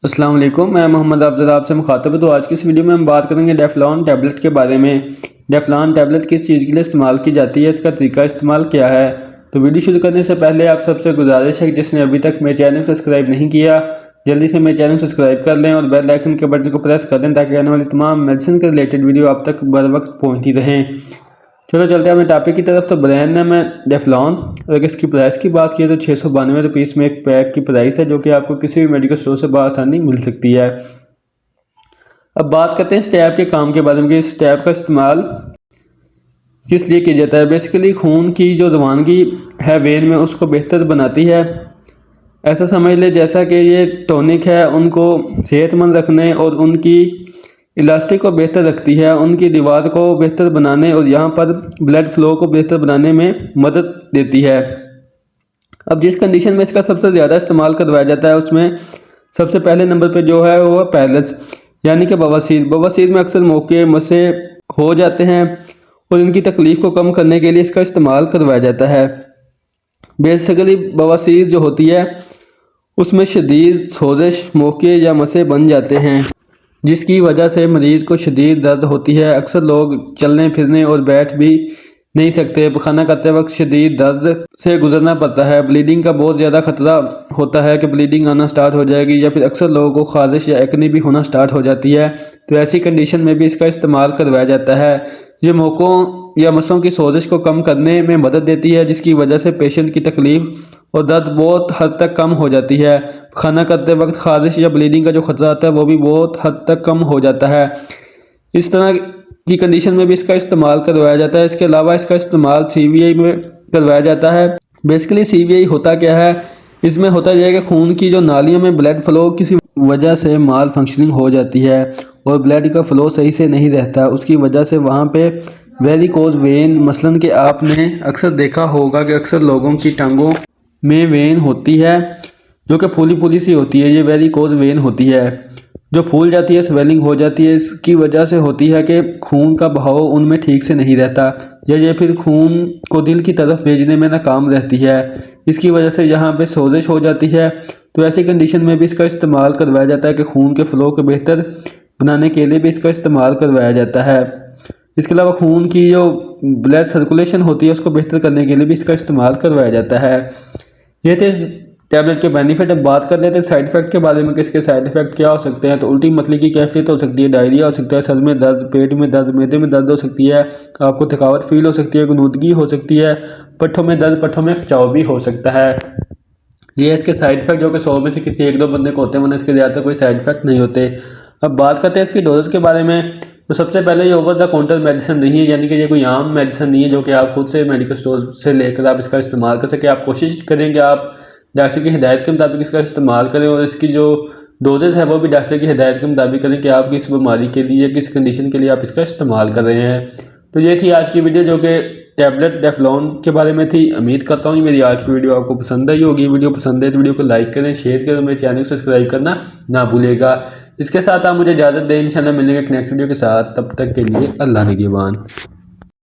अस्सलाम वालेकुम, मैं मोहम्मद अफजल आपसे मुखातब। तो आज की इस वीडियो में हम बात करेंगे डेफ्लॉन टैबलेट के बारे में। डेफ्लॉन टैबलेट किस चीज़ के लिए इस्तेमाल की जाती है, इसका तरीका इस्तेमाल क्या है। तो वीडियो शुरू करने से पहले आप सबसे गुजारिश है कि जिसने अभी तक मेरे चैनल सब्सक्राइब नहीं किया, जल्दी से मेरे चैनल सब्सक्राइब कर लें और बेल आइकन के बटन को प्रेस कर दें ताकि आने वाली तमाम मेडिसिन के रिलेटेड वीडियो आप तक बर वक्त पहुँचती रहें। चलो चलते हैं अपने टॉपिक की तरफ। तो ब्रांड नाम है डेफ्लॉन। अगर इसकी प्राइस की बात की तो 692 रुपीज़ में एक पैक की प्राइस है, जो कि आपको किसी भी मेडिकल स्टोर से बआसानी मिल सकती है। अब बात करते हैं इस टैब के काम के बारे में कि इस टैब का इस्तेमाल किस लिए किया जाता है। बेसिकली खून की जो रवानगी है वेन में, उसको बेहतर बनाती है। ऐसा समझ ले जैसा कि ये टॉनिक है, उनको सेहतमंद रखने और उनकी इलास्टिक को बेहतर रखती है, उनकी दीवार को बेहतर बनाने और यहाँ पर ब्लड फ्लो को बेहतर बनाने में मदद देती है। अब जिस कंडीशन में इसका सबसे ज़्यादा इस्तेमाल करवाया जाता है उसमें सबसे पहले नंबर पे जो है वो है पैरलिस, यानी कि बवासीर। बवासीर में अक्सर मौके मसे हो जाते हैं और इनकी तकलीफ़ को कम करने के लिए इसका इस्तेमाल करवाया जाता है। बेसिकली बवासीर जो होती है उसमें शदीद सोजिश मौके या मसे बन जाते हैं, जिसकी वजह से मरीज़ को शदीद दर्द होती है। अक्सर लोग चलने फिरने और बैठ भी नहीं सकते। खाना खाते वक्त शदीद दर्द से गुजरना पड़ता है। ब्लीडिंग का बहुत ज़्यादा खतरा होता है कि ब्लीडिंग आना स्टार्ट हो जाएगी, या फिर अक्सर लोगों को खारिश या एक्ने भी होना स्टार्ट हो जाती है। तो ऐसी कंडीशन में भी इसका इस्तेमाल करवाया जाता है। ये मौकों या मसों की सोजिश को कम करने में मदद देती है, जिसकी वजह से पेशेंट की तकलीफ़ और दर्द बहुत हद तक कम हो जाती है। खाना करते वक्त खारिश या ब्लीडिंग का जो खतरा आता है वो भी बहुत हद तक कम हो जाता है। इस तरह की कंडीशन में भी इसका इस्तेमाल करवाया जाता है। इसके अलावा इसका इस्तेमाल CVI में करवाया जाता है। बेसिकली CVI होता क्या है, इसमें होता यह है कि खून की जो नालियों में ब्लड फ्लो किसी वजह से माल फंक्शनिंग हो जाती है और ब्लड का फ्लो सही से नहीं रहता, उसकी वजह से वहाँ पे वेरिकोज वेन, मसलन कि आपने अक्सर देखा होगा कि अक्सर लोगों की टांगों में वेन होती है जो कि फूली फूली सी होती है। ये वेरिकोज वेन होती है जो फूल जाती है, स्वेलिंग हो जाती है। इसकी वजह से होती है कि खून का बहाव उनमें ठीक से नहीं रहता, या ये फिर खून को दिल की तरफ भेजने में नाकाम रहती है। इसकी वजह से यहाँ पे सोजिश हो जाती है। तो ऐसी कंडीशन में भी इसका इस्तेमाल करवाया जाता है कि खून के फ़्लो को बेहतर बनाने के लिए भी इसका इस्तेमाल करवाया जाता है। इसके अलावा खून की जो ब्लड सर्कुलेशन होती है उसको बेहतर करने के लिए भी इसका इस्तेमाल करवाया जाता है। ये थे इस टैबलेट के बेनिफिट। अब बात कर लेते हैं साइड इफेक्ट के बारे में कि इसके साइड इफेक्ट क्या हो सकते हैं। तो उल्टी मतली की कैफियत हो सकती है, डायरिया हो सकता है, सर में दर्द, पेट में दर्द, मैदे में दर्द हो सकती है, आपको थकावट फील हो सकती है, गुनूदगी हो सकती है, पट्ठों में दर्द, पट्ठों में खिंचाव भी हो सकता है। ये इसके साइड इफेक्ट जो कि 100 में से किसी एक दो बंदे को होते हैं, वरना इसके ज़्यादातर कोई साइड इफेक्ट नहीं होते। अब बात करते हैं इसकी डोज के बारे में। तो सबसे पहले ये ओवर द काउंटर मेडिसिन नहीं है, यानी कि ये कोई आम मेडिसिन नहीं है जो कि आप खुद से मेडिकल स्टोर से लेकर आप इसका इस्तेमाल कर सकें। आप कोशिश करें कि आप डॉक्टर की हिदायत के मुताबिक इसका इस्तेमाल करें और इसकी जो डोजेज है वो भी डॉक्टर की हिदायत के मुताबिक करें कि आप किस बीमारी के लिए, किस कंडीशन के लिए आप इसका इस्तेमाल कर रहे हैं। तो ये थी आज की वीडियो जो कि टैबलेट डेफ्लॉन के बारे में थी। उम्मीद करता हूँ मेरी आज की वीडियो आपको पसंद आई होगी। वीडियो पसंद है तो वीडियो को लाइक करें, शेयर करें, मेरे चैनल को सब्सक्राइब करना ना भूलिएगा। इसके साथ आप मुझे इजाज़त दें, इंशाल्लाह मिलेंगे नेक्स्ट वीडियो के साथ। तब तक के लिए अल्लाह निगहबान।